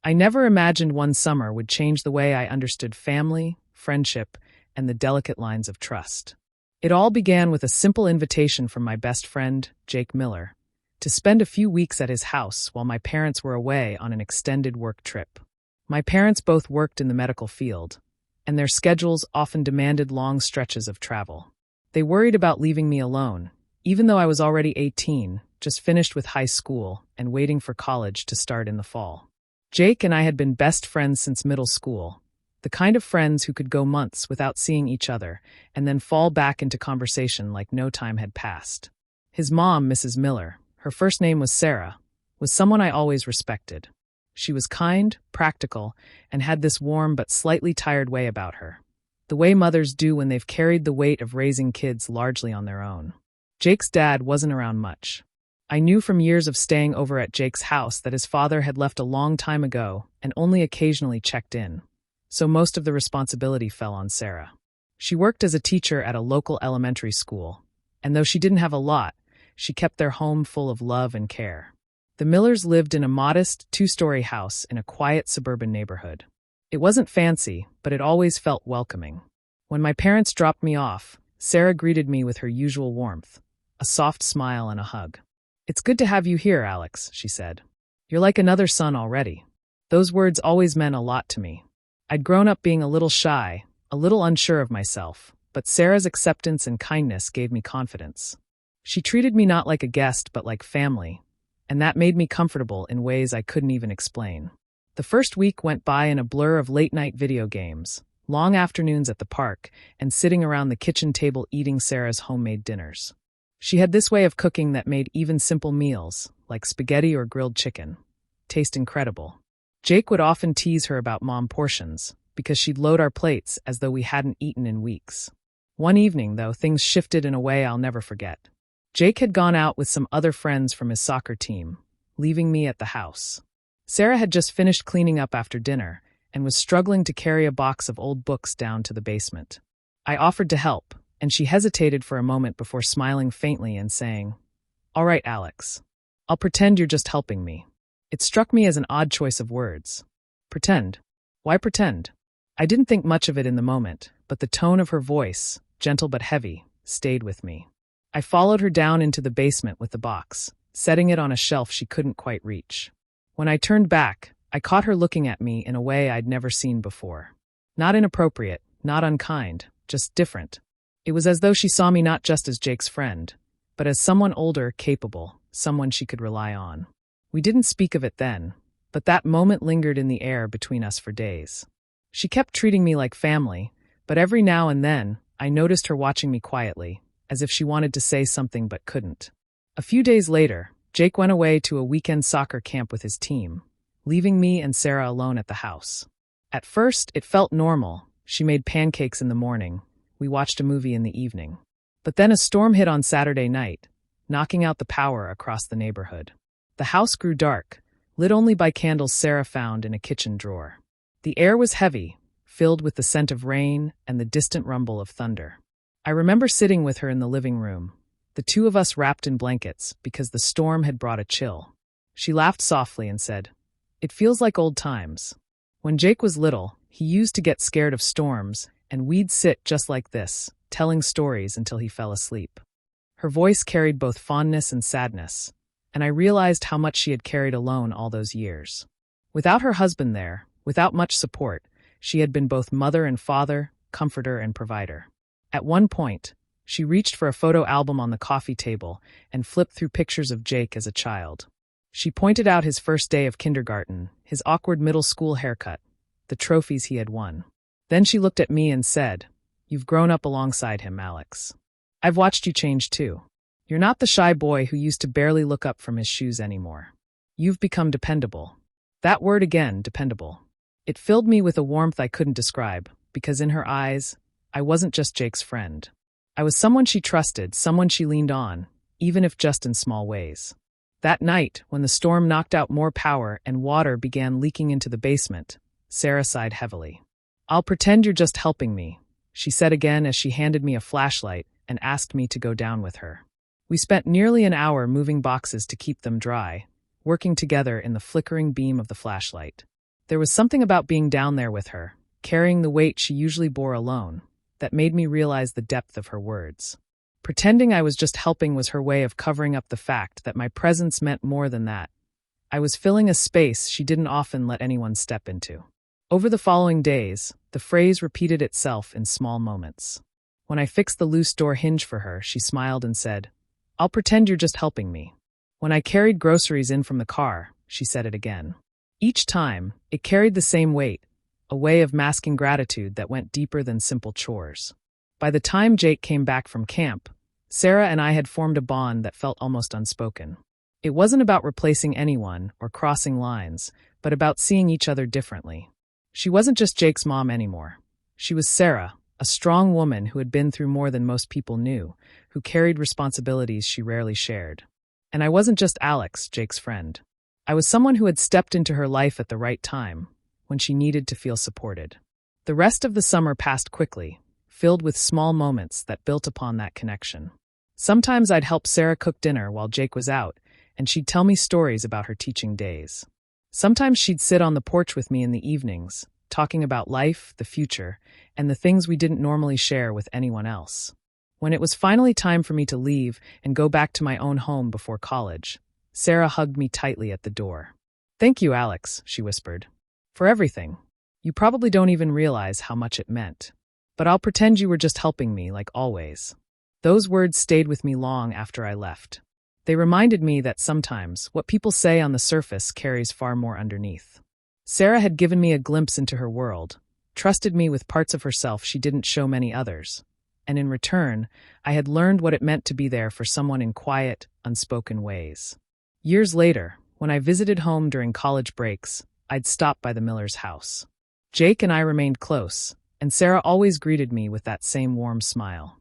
I never imagined one summer would change the way I understood family, friendship, and the delicate lines of trust. It all began with a simple invitation from my best friend, Jake Miller, to spend a few weeks at his house while my parents were away on an extended work trip. My parents both worked in the medical field, and their schedules often demanded long stretches of travel. They worried about leaving me alone, even though I was already 18, just finished with high school and waiting for college to start in the fall. Jake and I had been best friends since middle school, the kind of friends who could go months without seeing each other and then fall back into conversation like no time had passed. His mom, Mrs. Miller, her first name was Sarah, was someone I always respected. She was kind, practical, and had this warm but slightly tired way about her. The way mothers do when they've carried the weight of raising kids largely on their own. Jake's dad wasn't around much. I knew from years of staying over at Jake's house that his father had left a long time ago and only occasionally checked in, so most of the responsibility fell on Sarah. She worked as a teacher at a local elementary school, and though she didn't have a lot, she kept their home full of love and care. The Millers lived in a modest, two-story house in a quiet suburban neighborhood. It wasn't fancy, but it always felt welcoming. When my parents dropped me off, Sarah greeted me with her usual warmth, a soft smile and a hug. "It's good to have you here, Alex," she said. "You're like another son already." Those words always meant a lot to me. I'd grown up being a little shy, a little unsure of myself, but Sarah's acceptance and kindness gave me confidence. She treated me not like a guest but like family, and that made me comfortable in ways I couldn't even explain. The first week went by in a blur of late-night video games, long afternoons at the park, and sitting around the kitchen table eating Sarah's homemade dinners. She had this way of cooking that made even simple meals, like spaghetti or grilled chicken, taste incredible. Jake would often tease her about mom portions, because she'd load our plates as though we hadn't eaten in weeks. One evening, though, things shifted in a way I'll never forget. Jake had gone out with some other friends from his soccer team, leaving me at the house. Sarah had just finished cleaning up after dinner and was struggling to carry a box of old books down to the basement. I offered to help, and she hesitated for a moment before smiling faintly and saying, "All right, Alex. I'll pretend you're just helping me." It struck me as an odd choice of words. Pretend? Why pretend? I didn't think much of it in the moment, but the tone of her voice, gentle but heavy, stayed with me. I followed her down into the basement with the box, setting it on a shelf she couldn't quite reach. When I turned back, I caught her looking at me in a way I'd never seen before. Not inappropriate, not unkind, just different. It was as though she saw me not just as Jake's friend, but as someone older, capable, someone she could rely on. We didn't speak of it then, but that moment lingered in the air between us for days. She kept treating me like family, but every now and then, I noticed her watching me quietly, as if she wanted to say something but couldn't. A few days later, Jake went away to a weekend soccer camp with his team, leaving me and Sarah alone at the house. At first, it felt normal. She made pancakes in the morning. We watched a movie in the evening. But then a storm hit on Saturday night, knocking out the power across the neighborhood. The house grew dark, lit only by candles Sarah found in a kitchen drawer. The air was heavy, filled with the scent of rain and the distant rumble of thunder. I remember sitting with her in the living room, the two of us wrapped in blankets because the storm had brought a chill. She laughed softly and said, "It feels like old times. When Jake was little, he used to get scared of storms, and we'd sit just like this, telling stories until he fell asleep." Her voice carried both fondness and sadness, and I realized how much she had carried alone all those years. Without her husband there, without much support, she had been both mother and father, comforter and provider. At one point, she reached for a photo album on the coffee table and flipped through pictures of Jake as a child. She pointed out his first day of kindergarten, his awkward middle school haircut, the trophies he had won. Then she looked at me and said, "You've grown up alongside him, Alex. I've watched you change too. You're not the shy boy who used to barely look up from his shoes anymore. You've become dependable." That word again, dependable. It filled me with a warmth I couldn't describe, because in her eyes, I wasn't just Jake's friend. I was someone she trusted, someone she leaned on, even if just in small ways. That night, when the storm knocked out more power and water began leaking into the basement, Sarah sighed heavily. "I'll pretend you're just helping me," she said again as she handed me a flashlight and asked me to go down with her. We spent nearly an hour moving boxes to keep them dry, working together in the flickering beam of the flashlight. There was something about being down there with her, carrying the weight she usually bore alone, that made me realize the depth of her words. Pretending I was just helping was her way of covering up the fact that my presence meant more than that. I was filling a space she didn't often let anyone step into. Over the following days, the phrase repeated itself in small moments. When I fixed the loose door hinge for her, she smiled and said, "I'll pretend you're just helping me." When I carried groceries in from the car, she said it again. Each time, it carried the same weight, a way of masking gratitude that went deeper than simple chores. By the time Jake came back from camp, Sarah and I had formed a bond that felt almost unspoken. It wasn't about replacing anyone or crossing lines, but about seeing each other differently. She wasn't just Jake's mom anymore. She was Sarah, a strong woman who had been through more than most people knew, who carried responsibilities she rarely shared. And I wasn't just Alex, Jake's friend. I was someone who had stepped into her life at the right time, when she needed to feel supported. The rest of the summer passed quickly, filled with small moments that built upon that connection. Sometimes I'd help Sarah cook dinner while Jake was out, and she'd tell me stories about her teaching days. Sometimes she'd sit on the porch with me in the evenings, talking about life, the future, and the things we didn't normally share with anyone else. When it was finally time for me to leave and go back to my own home before college, Sarah hugged me tightly at the door. "Thank you, Alex," she whispered, "for everything. You probably don't even realize how much it meant. But I'll pretend you were just helping me, like always." Those words stayed with me long after I left. They reminded me that sometimes what people say on the surface carries far more underneath. Sarah had given me a glimpse into her world, trusted me with parts of herself she didn't show many others, and in return, I had learned what it meant to be there for someone in quiet, unspoken ways. Years later, when I visited home during college breaks, I'd stop by the Miller's house. Jake and I remained close, and Sarah always greeted me with that same warm smile.